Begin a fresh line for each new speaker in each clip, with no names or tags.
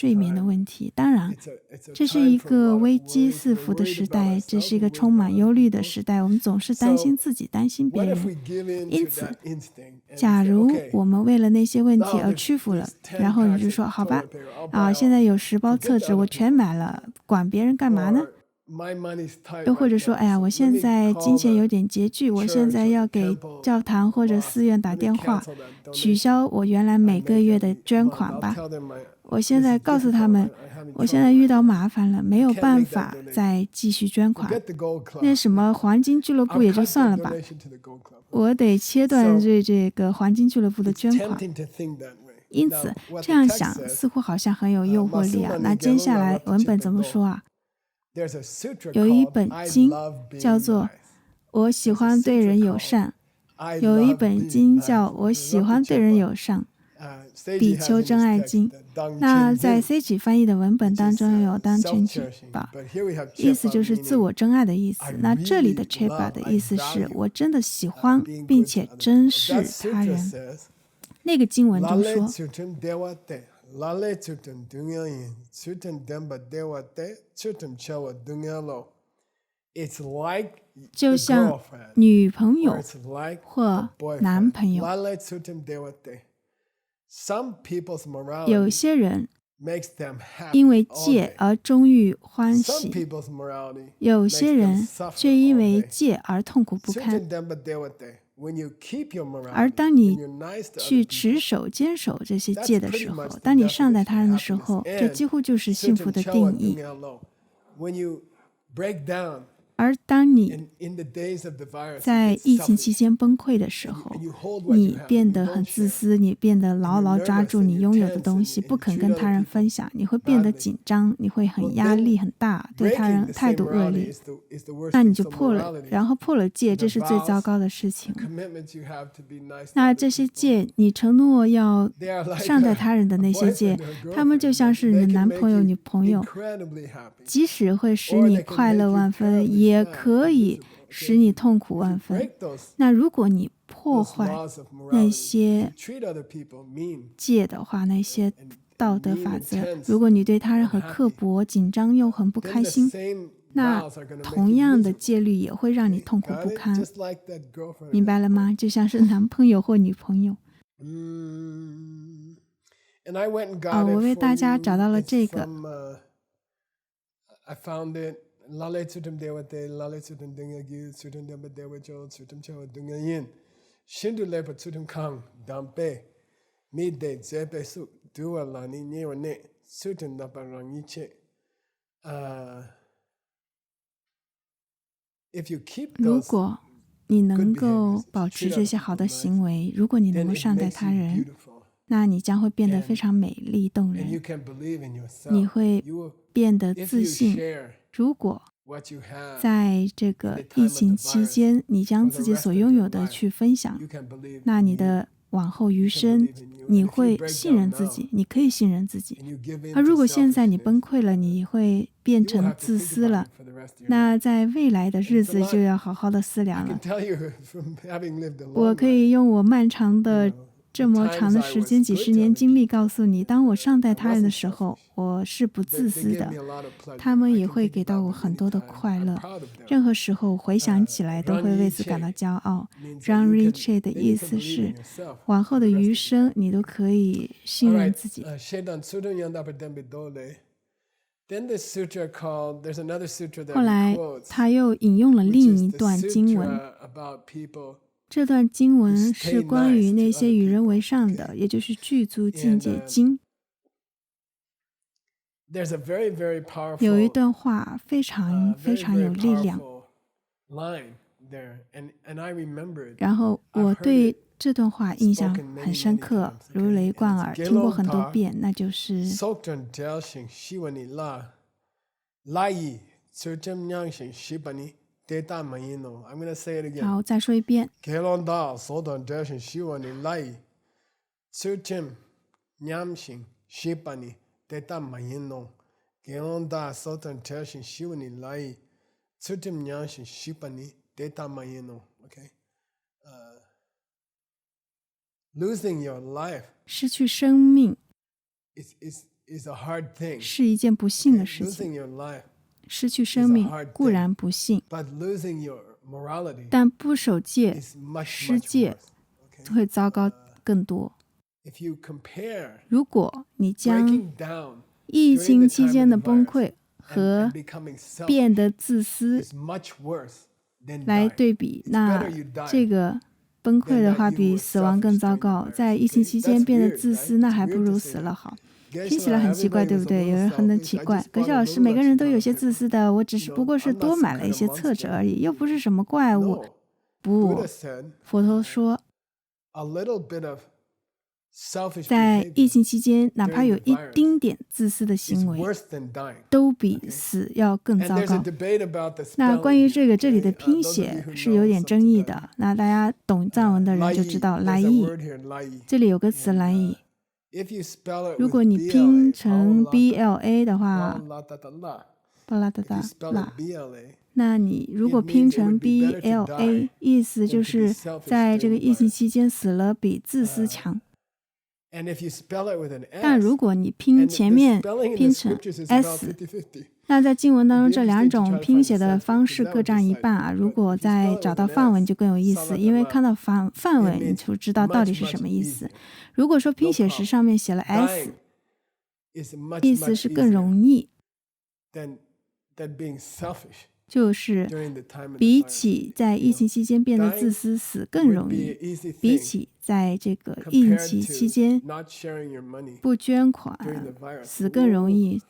睡眠的问题。当然， 这是一个危机四伏的时代，这是一个充满忧虑的时代，我们总是担心自己，担心别人。因此，假如我们为了那些问题而屈服了，然后你就说好吧，现在有10包厕纸，我全买了，管别人干嘛呢？又或者说，哎呀，我现在金钱有点拮据，我现在要给教堂或者寺院打电话，取消我原来每个月的捐款吧。我现在告诉他们，我现在遇到麻烦了，没有办法再继续捐款。那什么黄金俱乐部也就算了吧，我得切断这个黄金俱乐部的捐款。因此这样想似乎好像很有诱惑力啊。那接下来文本怎么说啊？有一本经叫做我喜欢对人友善，有一本经叫我喜欢对人友善，比丘真爱经。那在 C 翻译的文本当中有当成吧，意思就是自我真爱的意思。那这里的 cheba 的意思是我真的喜欢并且珍视他人。那个经文中说，就像女朋友或男朋友，有些人因为戒而终于欢喜，有些人却因为戒而痛苦不堪。而当你去持守坚守这些戒的时候，当你善待他人的时候，这几乎就是幸福的定义。而当你在疫情期间崩溃的时候，你变得很自私，你变得牢牢抓住你拥有的东西，不肯跟他人分享，你会变得紧张，你会很压力很大，对他人态度恶劣，那你就破了，然后破了戒，这是最糟糕的事情。那这些戒，你承诺要善待他人的那些戒，他们就像是你的男朋友、女朋友，即使会使你快乐万分，也可以使你痛苦万分。那如果你破坏那些戒的话，那些道德法则，如果你对他人很刻薄、紧张又很不开心，那同样的戒律也会让你痛苦不堪。明白了吗？就像是男朋友或女朋友。我为大家找到了这个。Lale Tsutum Dewate, Lale Tsutum Dingagi, Tsutum Demba Dewajo, Tsutum Chawa Dungayin, Shindu Lepa Tsutum Kang, Dampe, Midday, Zepe Su, Dua Lani, Newa Ne, Tsutum Naparangiche. If you keep those, 如果你能够保持这些好的行为，如果你能够善待他人，那你将会变得非常美丽动人，你会变得自信。如果在这个疫情期间，你将自己所拥有的去分享，那你的往后余生，你会信任自己，你可以信任自己。而如果现在你崩溃了，你会变成自私了，那在未来的日子就要好好的思量了。我可以用我漫长的这么长的时间，几十年经历告诉你，当我善待他人的时候，我是不自私的，他们也会给到我很多的快乐，任何时候回想起来都会为此感到骄傲。让 Richie 的意思是，往后的余生你都可以信任自己。后来他又引用了另一段经文，这段经文是关于那些与人为善的，也就是具足境界经。有一段话非常非常有力量，然后我对这段话印象很深刻，如雷贯耳，听过很多遍，那就是好，再说一遍。失去生命是一件不幸的事情。失去生命固然不幸，但不守戒、失戒会糟糕更多。如果你将疫情期间的崩溃和变得自私来对比，那这个崩溃的话比死亡更糟糕。在疫情期间变得自私，那还不如死了好。听起来很奇怪，对不对？有人很奇怪，葛西老师，每个人都有些自私的，我只是不过是多买了一些厕纸而已，又不是什么怪物。不，佛陀说，在疫情期间，哪怕有一丁点自私的行为，都比死要更糟糕。那关于这里的拼写是有点争议的。那大家懂藏文的人就知道来意，这里有个词来意。如果你拼成 BLA 的话，巴拉达达拉，那你如果拼成 BLA， 意思就是在这个疫情期间死了比自私强。但如果你拼前面拼成 S， 那在经文当中这两种拼写的方式各占一半啊。如果再找到梵文就更有意思，因为看到梵文你就知道到底是什么意思。如果说拼写时上面写了 S， 意思是更容易，就是比起在疫情期间变得自私死更容易，比起在这个疫情期间不捐款死更容易。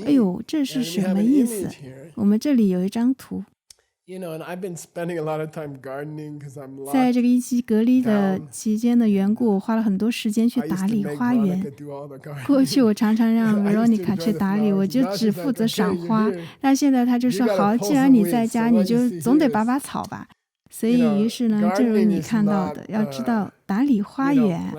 哎呦，这是什么意思？我们这里有一张图。在这个疫情隔离的期间的缘故，我花了很多时间去打理花园。过去我常常让 Veronica 去打理，我就只负责赏花。但现在她就说好，既然你在家，你就总得拔拔草吧。所以于是呢，正如你看到的，要知道打理花园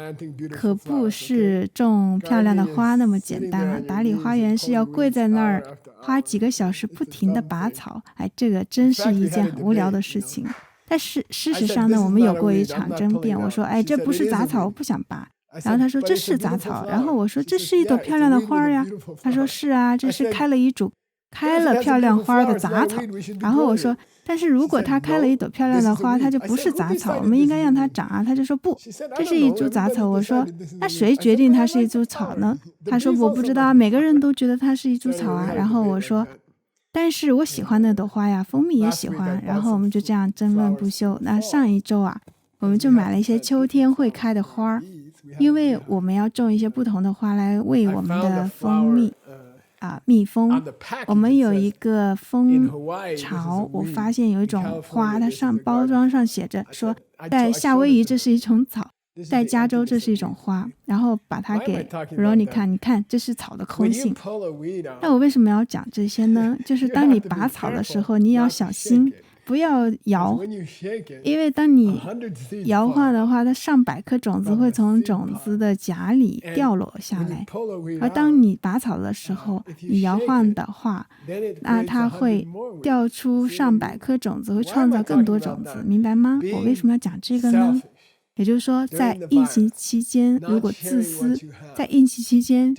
可不是种漂亮的花那么简单了。打理花园是要跪在那儿花几个小时不停地拔草，哎，这个真是一件很无聊的事情。但是事实上呢，我们有过一场争辩，我说哎，这不是杂草，我不想拔。然后他说这是杂草，然后我说这是一朵漂亮的花呀，他说是啊，这是开了漂亮花的杂草。然后我说但是如果它开了一朵漂亮的花，它就不是杂草，我们应该让它长啊。他就说不，这是一株杂草。我说那谁决定它是一株草呢？他说我不知道，每个人都觉得它是一株草啊。然后我说但是我喜欢那朵花呀，蜂蜜也喜欢。然后我们就这样争论不休。那上一周啊，我们就买了一些秋天会开的花，因为我们要种一些不同的花来喂我们的蜂蜜蜜蜂。我们有一个蜂巢，我发现有一种花，它上包装上写着说在夏威夷这是一种草，在加州这是一种花，然后把它给 Veronica， 你看这是草的空性。那我为什么要讲这些呢？就是当你拔草的时候，你也要小心，不要摇，因为当你摇晃的话，它上百颗种子会从种子的荚里掉落下来。而当你拔草的时候，你摇晃的话，那它会掉出上百颗种子，会创造更多种子，明白吗？我为什么要讲这个呢？也就是说，在疫情期间，如果自私，在疫情期间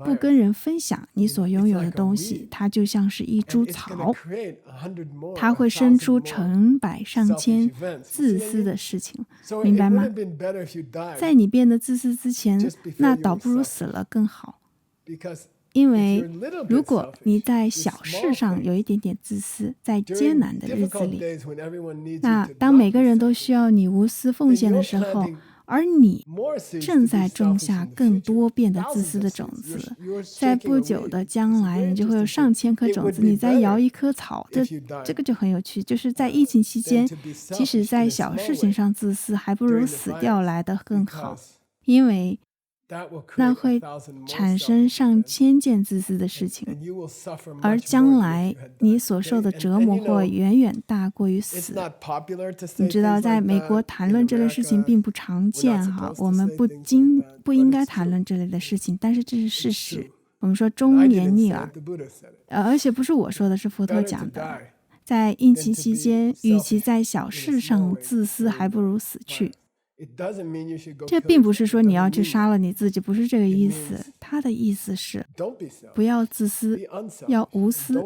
不跟人分享你所拥有的东西，它就像是一株草，它会生出成百上千自私的事情，明白吗？在你变得自私之前，那倒不如死了更好。因为如果你在小事上有一点点自私，在艰难的日子里，那当每个人都需要你无私奉献的时候，而你正在种下更多变得自私的种子，在不久的将来你就会有上千颗种子，你再摇一棵草，这个就很有趣。就是在疫情期间，即使在小事情上自私，还不如死掉来得更好，因为那会产生上千件自私的事情，而将来你所受的折磨会远远大过于死。你知道在美国谈论这类事情并不常见哈，我们不应该谈论这类的事情，但是这是事实。我们说忠言逆耳，而且不是我说的，是佛陀讲的。在疫情期间，与其在小事上自私，还不如死去。这并不是说你要去杀了你自己，不是这个意思。他的意思是不要自私，要无私，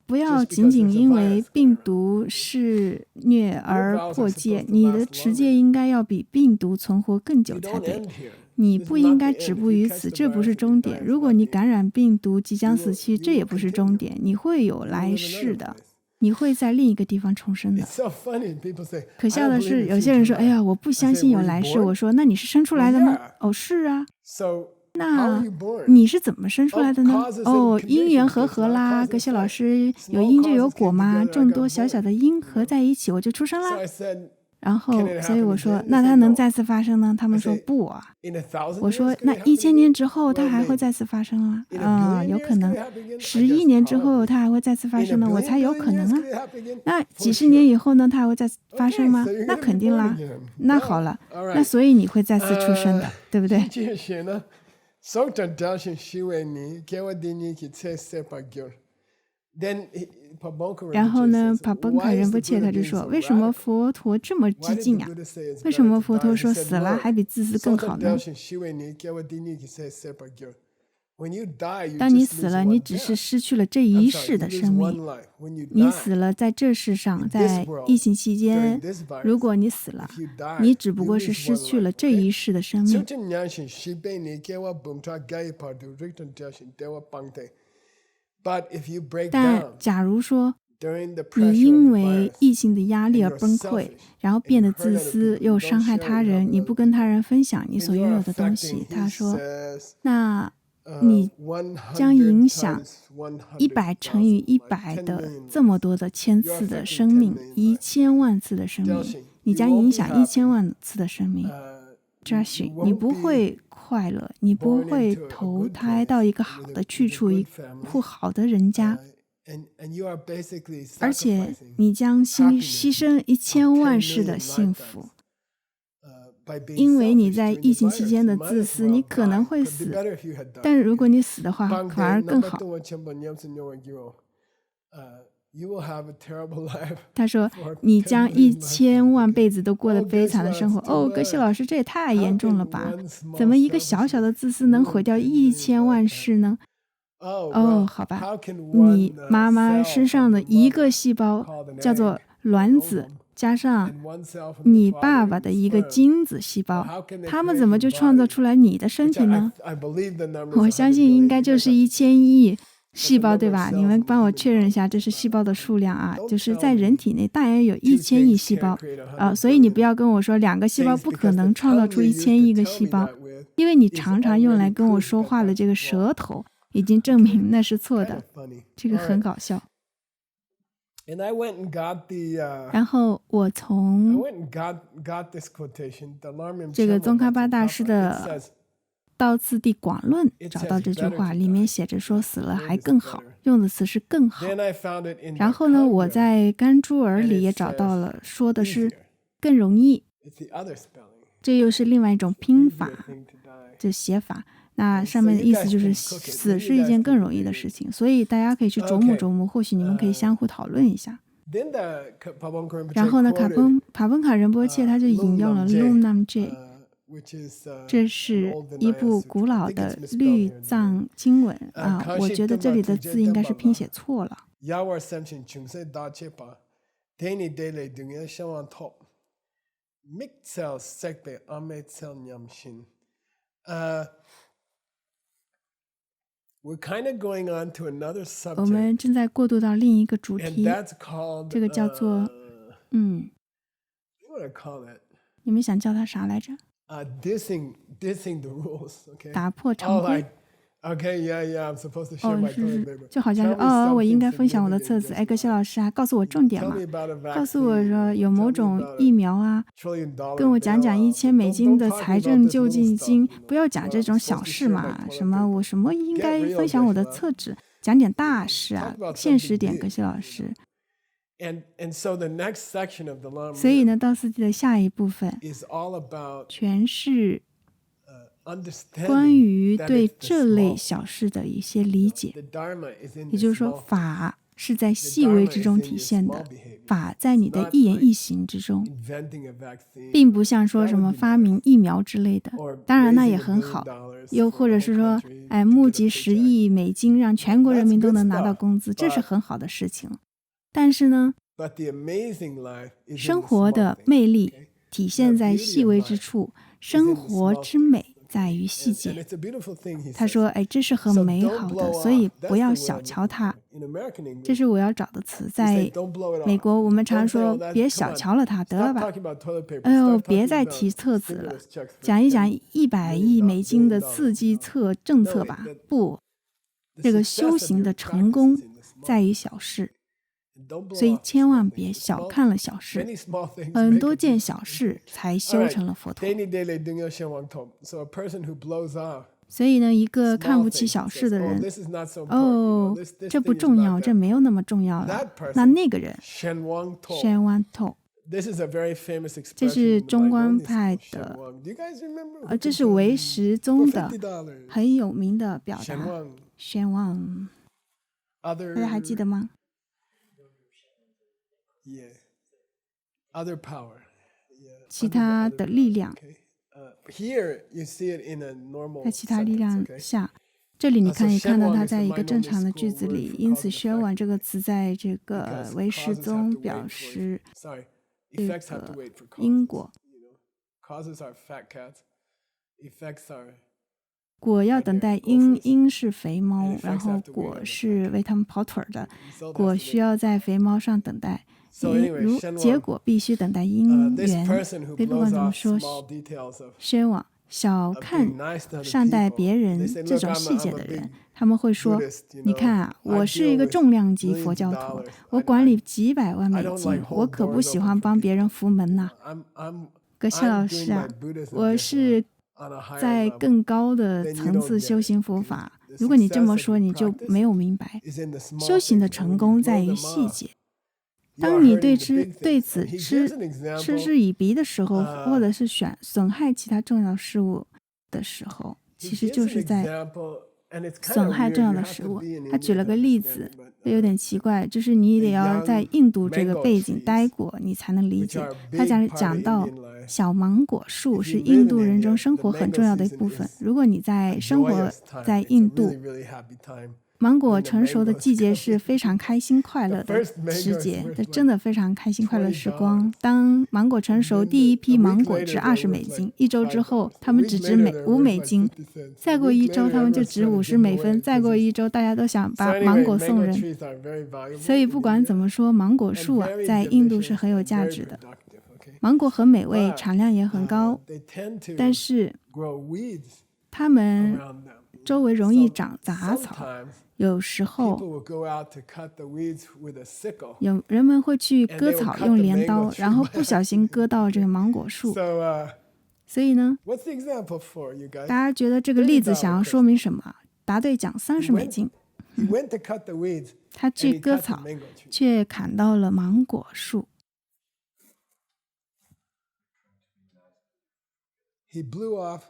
不要仅仅因为病毒肆虐而破戒，你的持戒应该要比病毒存活更久才对。你不应该止步于此，这不是终点。如果你感染病毒即将死去，这也不是终点，你会有来世的。你会在另一个地方重生的。可笑的是，有些人说：“哎呀，我不相信有来世。”我说：“那你是生出来的吗？”哦，是啊。那你是怎么生出来的呢？哦，因缘和合啦，格西老师，有因就有果嘛，众多小小的因合在一起，我就出生啦。然后，所以我说，那它能再次发生呢？他们说不啊。我说，那1000年之后它还会再次发生啊？有可能。10亿年之后它还会再次发生呢？我猜有可能啊。那几十年以后呢？它还会再次发生吗？那肯定啦。那好了，那所以你会再次出生的，对不对？然后呢，帕本卡仁波切他就说，为什么佛陀这么激进啊？为什么佛陀说死了还比自私更好呢？当你死了，你只是失去了这一世的生命。你死了在这世上，在疫情期间，如果你死了，你只不过是失去了这一世的生命。但假如说你因为疫情的压力而崩溃，然后变得自私，又伤害他人，你不跟他人分享你所拥有的东西，他说，那你将影响100乘以100的这么多的千次的生命，1000万次的生命，你将影响1000万次的生命。Josh， 你不会快乐，你不会投胎到一个好的去处，一户好的人家，而且你将牺牲1000万世的幸福。因为你在疫情期间的自私，你可能会死，但如果你死的话，反而更好。他说：“你将1000万辈子都过得悲惨的生活。”哦，格西老师，这也太严重了吧？怎么一个小小的自私能毁掉1000万世呢？哦，好吧，你妈妈身上的一个细胞叫做卵子，加上你爸爸的一个精子细胞，他们怎么就创造出来你的身体呢？我相信应该就是1000亿细胞，对吧？你们帮我确认一下，这是细胞的数量啊，就是在人体内大约有1000亿细胞所以你不要跟我说2个细胞不可能创造出1000亿个细胞，因为你常常用来跟我说话的这个舌头已经证明那是错的，这个很搞笑。然后我从这个宗喀巴大师的道次第广论找到这句话，里面写着说死了还更好，用的词是更好。然后呢，我在甘珠尔里也找到了，说的是更容易，这又是另外一种拼法，这写法。那上面的意思就是死是一件更容易的事情，所以大家可以去琢磨琢磨，或许你们可以相互讨论一下。然后呢，帕本卡仁波切他就引用了 Lung Nam Je， 这是一部古老的律藏经文我觉得这里的字应该是拼写错了。我们正在过渡到另一个主题，这个叫做你们想叫它啥来着？打破常规。是，就好像是我应该分享我的册子。格西老师告诉我重点嘛，告诉我说有某种疫苗啊，跟我讲讲$1000的财政救济金，不要讲这种小事嘛。我什么应该分享我的册子，讲点大事啊，现实点，格西老师。所以呢，道次第的下一部分全是关于对这类小事的一些理解，也就是说，法是在细微之中体现的，法在你的一言一行之中，并不像说什么发明疫苗之类的，当然那也很好，又或者是说，募集$10亿让全国人民都能拿到工资，这是很好的事情。但是呢，生活的魅力体现在细微之处，生活之美在于细
And
节。
it's a beautiful thing, he
他
says.
说，这是很
So
美
don't
好
blow
的，
off.
所以
That's
不要
the
小
word
瞧它。
in American English.
这是我要找的词。
We
在
say, don't blow it
美
off.
国，我们常
Don't say,
说
oh, that's,
别
come
小
on.
瞧了它，得了
Stop
吧。
talking about toilet paper.
哎呦，
Start
别
talking
再
about
提厕纸了，
stimulus checks for
讲一讲
$10
100亿美金的刺激政策吧。不，
The
这个
success
修
of
行
your
的成功
practice is in the small.
在于小事，
And don't blow
所以
off
千
small
万
things.
别
The
小
small-
看了小事。
Many small things
很
make
多
a
件
big
小
difference.
事才
All
修
right.
成了佛陀。
Daily daily dingyo shenwang tom. So a person who blows off
所以呢，一个
small
看不起
things
小
and
事
says,
的
oh,
人，
this is not so important.
哦，
This
这不
thing is
重
not
要，
that
这没有那么重要了
That。person
那那个人
Shenwang tom.
，Shen Wan To，
This is a very famous
这
expression
是
in the
中观
Maimonese
派
school,
的，
Shenwang. Do you guys remember?
这是唯识宗的
$50.
很有名的表达。
Shenwang.
Shen Wan，
Other
大家还记得吗？
Yeah. Other power. Yeah.
其他的力量，
Okay. Here you see it in a normal
在其他力
sentence,
量
okay?
下，这里你可以看到
Shenwang
它
is
在
the
一个正常的
Maimonese
句
school
子
word
里，
for
因此
cause and
宣
effect.
完这个词在这个
Because
唯识
causes have
宗
to
表
wait for
示
Sorry.
这
Effects have to
个
wait for
因
causes.
果，
You know? Causes are fat cats. Effects are
果要等待
Go
因，
first.
因是肥猫
And，effects
然后
have to wait on
果
the
是为它们跑腿儿的，
result
果
has to
需
wait.
要在肥猫上等待，
So anyway,
结
Shenwang,
果必须等待因
this
缘。
person who
所以不
blows
管怎么
off
说，
small details of
宣往小
of
看
being nice to other
善待
people.
别人
They say,
这
look,
种
I'm
细
a,
节
I'm
的
a
人，
big
他们会说
Buddhist, you
你
know.
看啊，
I
我是
deal
一个
with
重量级
millions
佛
of
教徒，
dollars.
我
I
管理几百万
I
美
don't
金
like，
我
hold
可不
doors
喜
open
欢
for
帮别人
people.
扶门呐。
I'm
葛谢
I'm
老
doing
师啊
my，Buddhism
我
different
是
on a higher
在
level.
更高的
Then you
层
don't
次
get
修
it,
行佛
because
法。
the
如果你这
success
么
of
说，
your
你就
practice
没有明白，
is in the small
修行的
things, and
成
when you
功
blow
在于
them
细
off,
节。
you are
当你
hurting
对
the
此
big
对
things.
此
And he
嗤
gives an
嗤
example.
之以鼻的时候，
呃
或者是损害其他重要事物的时候，
He
其实
gives
就
an
是在
example, and it's kind
损
of
害
weird.
重要
You
的
have
食
to
物。
be an
他举
Indian
了
to
个例
understand
子
it, but
这有点奇怪，就是你得要在印度这个背景待过，你才能理
which
解。
are
他
big
讲
part
讲
of
到
Indian life.
小芒果树
If
是
you
印
live
度
in
人中
India,
生
the
活很
mango
重要的一
season
部分。
is
如果你在
a
生活
joyous time.
在
It's a
印度，
really, really happy time.
芒果
when the
成熟的
mangoes
季节
come
是非常开心快乐
The
的
first mango
时
is
节，
worth
这
like
真的非常开心快乐时光。
$20.
当芒果成熟，
And then
第一
a
批
week
芒果
later,
值
they're
20 美
worth
金，
like
一周之后
$5.
他
A
们
week
只值
later,
每
they're
5
worth
美
like
金。
50 cents.
再
A
过
week
一周，
later,
他们就
everyone's
值
trying to
50
give
美
away
分。再
because
过
it's-
一周，大家都想
So
把
anyway,
芒果送
mango
人。
trees are very valuable
所以不
in
管
India
怎么说，芒果
and
树啊，
very
在印度
delicious
是很有
and
价
very
值的。
productive, okay?
芒果很美味，
But,
产量也很高，
they tend to
但是
grow weeds
它们
around them.
周围容易长杂草。
Sometimes
有时候
people will go out to cut the weeds with a sickle.
有人们会去
And
割
they will
草
cut
用
the
镰
mango
刀，
tree
然后
by
不小心割到这个芒果树。
So,
所以呢，
what's the example for you
大
guys?
家觉得这个例子想要说明什么？答对奖30美金。
He went to cut the weeds
他
and
去
he
割
cut the
草，
mango tree.
却砍到了芒果树。
He blew off.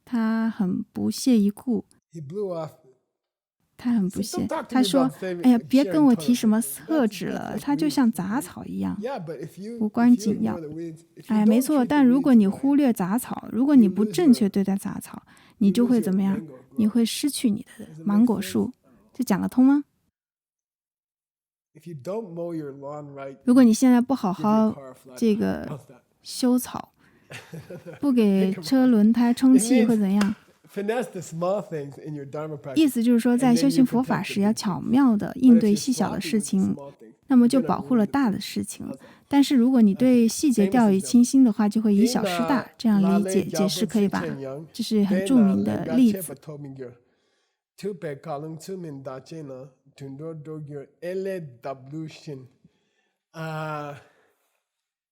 他很不屑一顾，
He blew off.
他很不
So
屑
don't talk。to
他
me
说
about saving-：“
哎呀，别
sharing
跟我
toilet
提什么
paper.
厕
That's-
纸
that's
了，
like
它就
weeds,
像
okay?
杂草一样，
Yeah, but if you
无关
if you
紧要。”
ignore the weeds, if you
哎，没
don't
错，
treat
但
the
如果
weeds
你
right,
忽略杂草，如果你不
lose
正
your-
确对待杂草，你就
lose
会
your
怎么样
mango？
你
growth.
会失去你的
Does it
芒
make
果
sense?
树。这讲得通吗？
If you don't mow your lawn right,
如果你现在不好
give your
好
car a flat
这
tire.
个
How's that?
修草，不给车轮胎充
It
气
means-
会怎样？
Finesse the small things in your Dharma
意
practice.
思就是说，在
And then
修
you
行佛
protect
法
the
时，要
big
巧
things.
妙的
But
应
if
对
you're
细小的
sloppy
事
with the
情，
small things,
那么
you're
就
gonna
保护了
ruin the
大
big
的事情
How's that?。
但是如果你对细节
Famous
掉以
example.
轻心的话，就会以小
In,
失大，这样理
Lale
解解释可以
Gyalpo
吧
Chen Yang,
这是很
then,
著名的例
Lengache
子。
Patomingyo. Tupe kalung tumin dachena, tundor dogyo ele dablushin.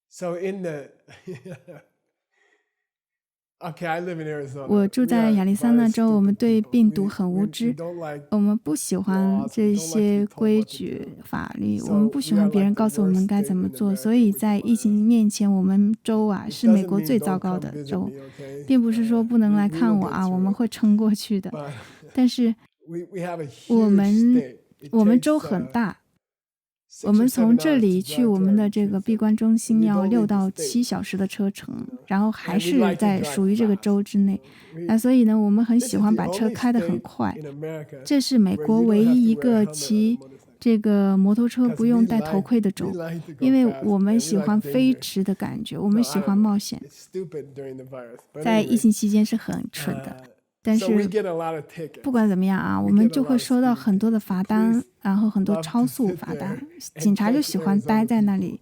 So in the Okay, I live in Arizona.
我住在亚利桑那州，我们对病毒很无
We
知，
don't like
我们不喜欢这些规矩法律，我们不喜欢别人告诉我们该怎么做，所以在疫情面前，我们州啊是美国最糟糕的州，并不是说不能来看我啊，我们会撑过去的。但是我们州很大，我们从这里去我们的这个闭关中心要6到7小时的车程，然后还是在属于这个州之内，所以呢，我们很喜欢把车开得很快。这是美国唯一一个骑这个摩托车不用戴头盔的州，因为我们喜欢飞驰的感觉，我们喜欢冒险。在疫情期间是很蠢的，但是不管怎么样啊，我们就会收到很多的罚单，然后很多超速罚单，警察就喜欢待在那里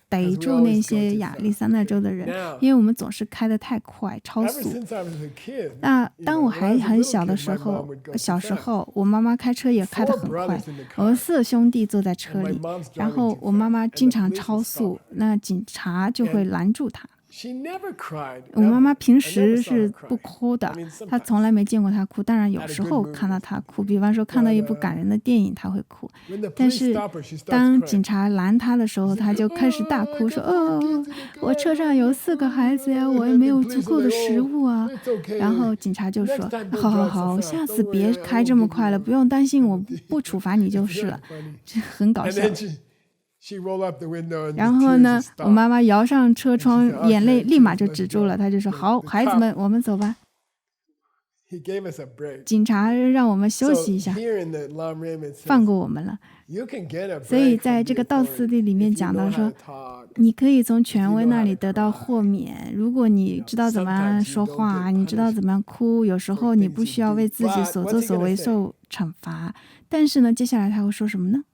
逮住那些亚利桑那州的人，因为我们总是开得太快，超速。那当我还很小的时候，我妈妈开车也开得很快，我们4兄弟坐在车里，然后我妈妈经常超速，那警察就会拦住她。我妈妈平时是不哭的，她从来没见过她哭，当然有时候看到她哭，比方说看到一部感人的电影她会哭，但是当警察拦她的时候，她就开始大哭，说我车上有4个孩子呀，我也没有足够的食物啊。然后警察就说好，下次别开这么快了，不用担心，我不处罚你就是了。这很搞笑。然后呢，我妈妈摇上车窗，眼泪立马就止住了。她就说：“好，孩子们，我们走吧。”警察让我们休息一下，放过我们了。所以在这个道次第里面讲到说，你可以从权威那里得到豁免。如果你知道怎么样说话，你知道怎么样哭，有时候你不需要为自己所作所为受惩罚。但是呢，接下来他会说什么呢？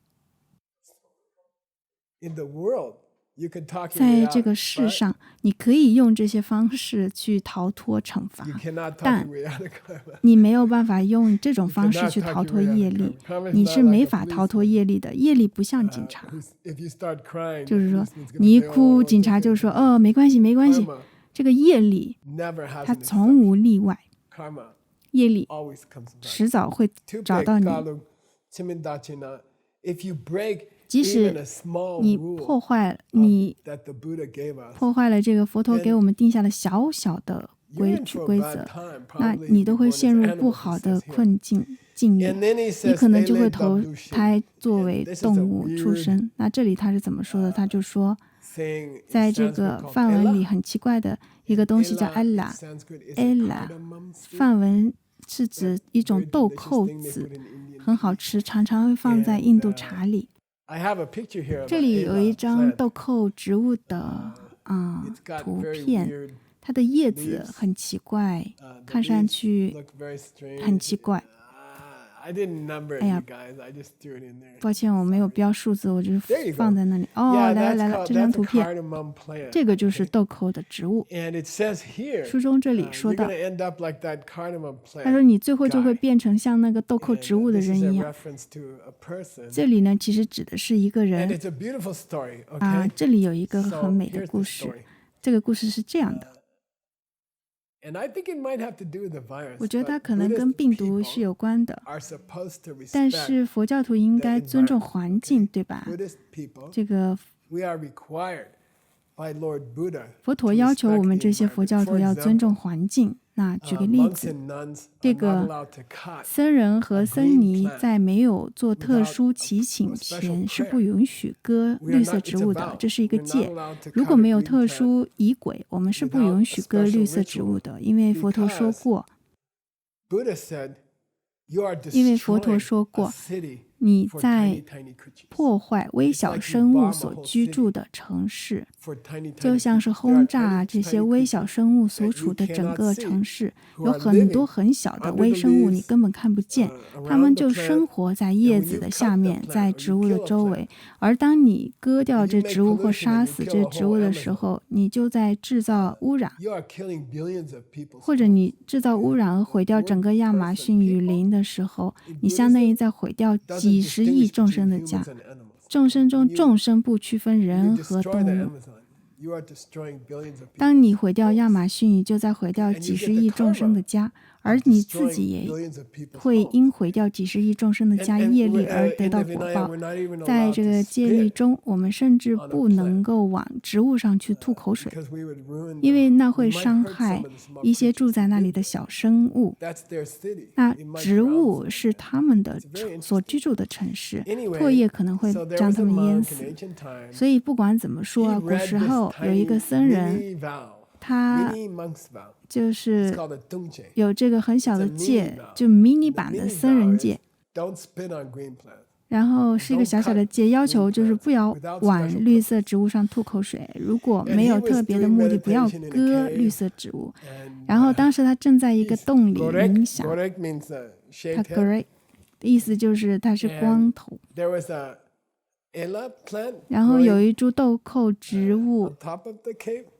在这个世上，你可以用这些方式去逃脱惩罚，但你没有办法用这种方式去逃脱业力，你是没法逃脱业力的。业力不像警察，就是说你一哭，警察就说没关系没关系。这个业力它从无例外，业力迟早会找到你。即使你破坏了这个佛陀给我们定下的小小的规则，那你都会陷入不好的困境境遇，你可能就会投胎作为动物出生。那这里他是怎么说的？他就说，在这个梵文里很奇怪的一个东西叫 ella， 梵文是指一种豆蔻子，很好吃，常常会放在印度茶里。这里有一张豆蔻植物的图片，它的叶子很奇怪，看上去很奇怪。哎呀，抱歉，我没有标数字，我就是放在那里。来了，这张图片，这个就是豆蔻的植物。书中这里说到，他说你最后就会变成像那个豆蔻植物的人一样。这里呢，其实指的是一个人。这里有一个很美的故事，这个故事是这样的。我觉得它可能跟病毒是有关的，但是佛教徒应该尊重环境，对吧？这个佛陀要求我们这些佛教徒要尊重环境。那举个例子，这个僧人和僧尼在没有做特殊祈请前是不允许割绿色植物的，这是一个戒。如果没有特殊仪轨，我们是不允许割绿色植物的，因为佛陀说过，你在破坏微小生物所居住的城市，就像是轰炸这些微小生物所处的整个城市。有很多很小的微生物，你根本看不见，它们就生活在叶子的下面，在植物的周围。而当你割掉这植物或杀死这植物的时候，你就在制造污染，或者你制造污染而毁掉整个亚马逊雨林的时候，你相当于在毁掉几十亿众生的家。众生中众生不区分人和动物。当你毁掉亚马逊，你就在毁掉几十亿众生的家，而你自己也会因毁掉几十亿众生的家业力而得到果报。在这个戒律中，我们甚至不能够往植物上去吐口水，因为那会伤害一些住在那里的小生物。那植物是他们的所居住的城市，唾液可能会将他们淹死。所以不管怎么说，古时候有一个僧人，他就是有这个很小的戒，就迷你版的僧人戒，然后是一个小小的戒，要求就是不要往绿色植物上吐口水，如果没有特别的目的，不要割绿色植物。然后当时他正在一个洞里冥想，他 correct 的意思就是他是光头。然后有一株豆蔻植物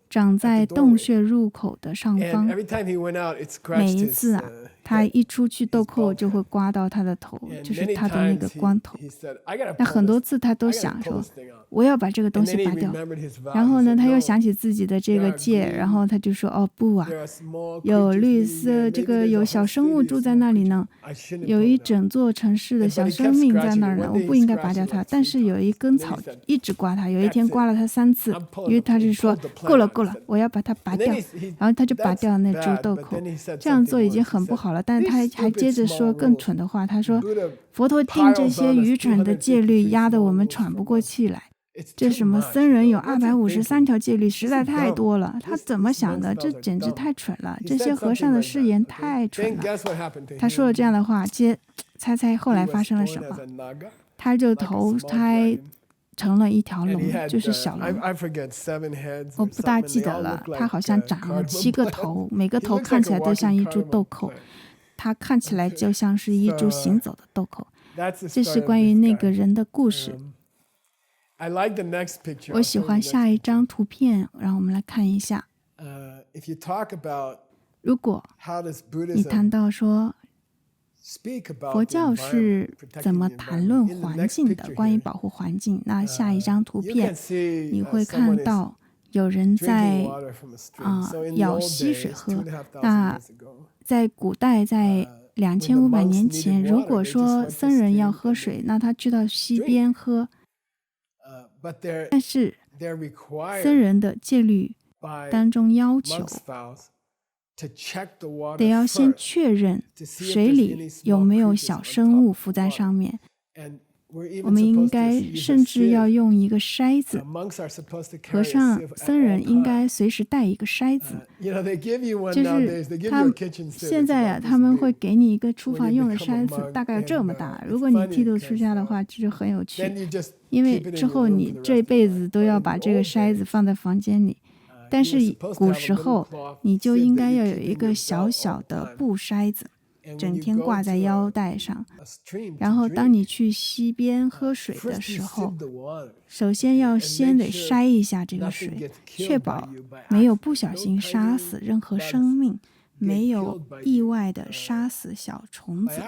长在洞穴入口的上方，每一次啊，他一出去豆蔻就会刮到他的头，就是他的那个光头。那很多次他都想说，我要把这个东西拔掉。然后呢，他又想起自己的这个戒，然后他就说，哦不啊，有绿色，这个有小生物住在那里呢，有一整座城市的小生命在那儿呢，我不应该拔掉它。但是有一根草一直刮他，有一天刮了他3次，因为他是说够了，我要把它拔掉。然后他就拔掉那株豆蔻，这样做已经很不好了。但是他还接着说更蠢的话，他说佛陀定这些愚蠢的戒律，压得我们喘不过气来。这什么僧人有253条戒律，实在太多了，他怎么想的？这简直太蠢了，这些和尚的誓言太蠢了。他说了这样的话，猜后来发生了什么？他就投胎成了一条龙，就是小龙。我不大记得了，他好像长了7个头，每个头看起来都像一株豆蔻，他看起来就像是一株行走的豆蔻。这是关于那个人的故事。我喜欢下一张图片，让我们来看一下。如果你谈到说佛教是怎么谈论环境的，关于保护环境，那下一张图片你会看到有人在舀溪水喝。那在古代，在2500年前，如果说僧人要喝水，那他去到溪边喝。但是僧人的戒律当中要求得要先确认水里有没有小生物浮在上面，我们应该甚至要用一个筛子，和尚僧人应该随时带一个筛子。就是现在他们会给你一个厨房用的筛子，大概有这么大。如果你剃度出家的话，这就很有趣，因为之后你这一辈子都要把这个筛子放在房间里。但是古时候你就应该要有一个小小的布筛子，整天挂在腰带上。然后当你去溪边喝水的时候，首先要先得筛一下这个水，确保没有不小心杀死任何生命，没有意外的杀死小虫子。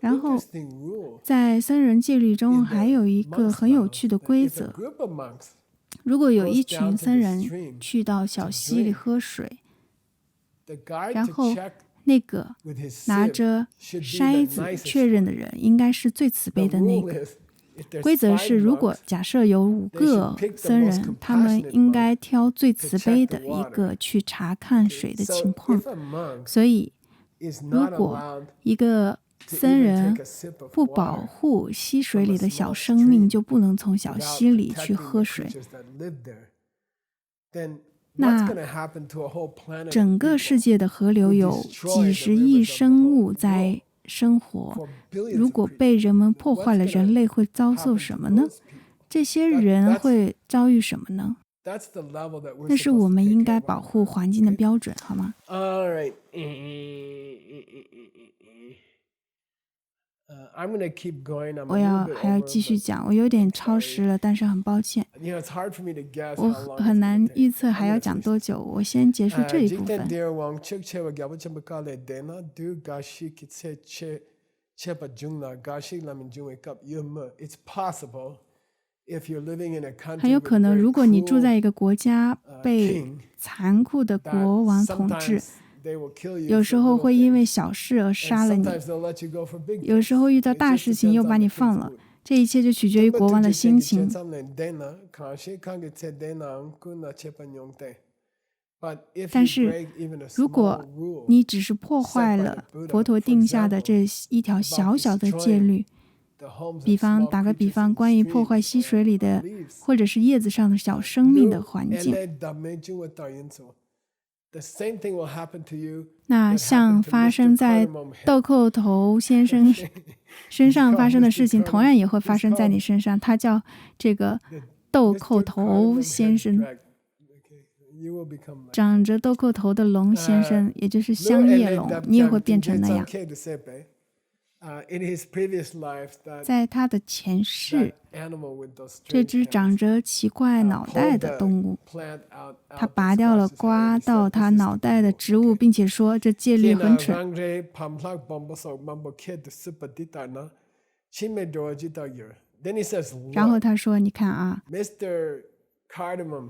然后在僧人戒律中还有一个很有趣的规则，如果有一群僧人去到小溪里喝水，然后那个拿着筛子确认的人应该是最慈悲的那个。规则是，如果假设有5个僧人，他们应该挑最慈悲的一个去查看水的情况。所以如果一个僧人不保护溪水里的小生命，就不能从小溪里去喝水。那整个世界的河流有几十亿生物在生活，如果被人们破坏了，人类会遭受什么呢？这些人会遭遇什么呢？那是我们应该保护环境的标准，好吗？我还要继续讲，我有点超时了，但是很抱歉。我很难预测还要讲多久，我先结束这一部分。很有可能，如果你住在一个国家被残酷的国王统治，有时候会因为小事而杀了你，有时候遇到大事情又把你放了，这一切就取决于国王的心情。但是如果你只是破坏了佛陀定下的这一条小小的戒律，打个比方，关于破坏溪水里的或者是叶子上的小生命的环境，那像发生在豆蔻头先生身上发生的事情，同样也会发生在你身上。他叫这个豆蔻头先生，长着豆蔻头的龙先生，也就是香叶龙，你也会变成那样。在他的前世，这只长着奇怪脑袋的动物，他拔掉了刮到他脑袋的植物，并且说这戒律很蠢。然后他说你看啊，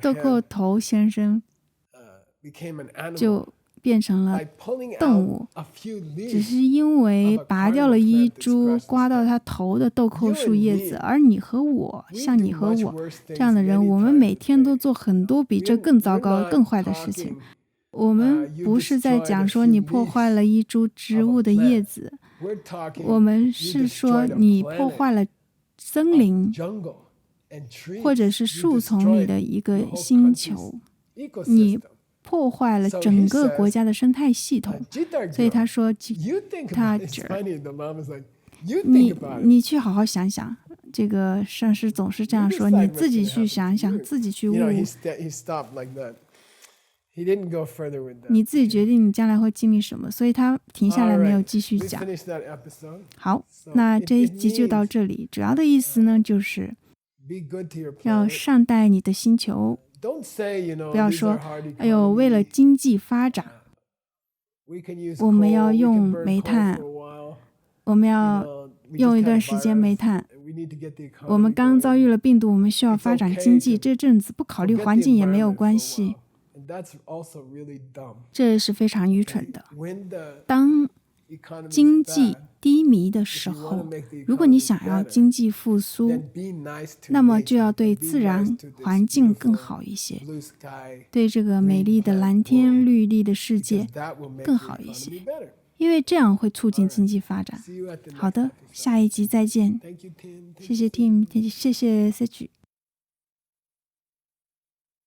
豆蔻头先生就变成了动物，只是因为拔掉了一株刮到他头的豆蔻树叶子。而你和我，像你和我这样的人，我们每天都做很多比这更糟糕更坏的事情。我们不是在讲说你破坏了一株植物的叶子，我们是说你破坏了森林或者是树丛里的一个星球，你破坏了整个国家的生态系统。所以他说你去好好想想，这个上师总是这样说，你自己去想想，自己去悟，你自己决定你将来会经历什么。所以他停下来没有继续讲。好，那这一集就到这里。主要的意思呢，就是要善待你的星球，不要说哎呦，为了经济发展我们要用煤炭，我们要用一段时间煤炭，我们刚遭遇了病毒，我们需要发展经济，这阵子不考虑环境也没有关系，这是非常愚蠢的。当经济低迷的时候，如果你想要经济复苏，那么就要对自然环境更好一些，对这个美丽的蓝天绿地的世界更好一些，因为这样会促进经济发展。好的，下一集再见。谢谢 Tim， 谢谢 Sech。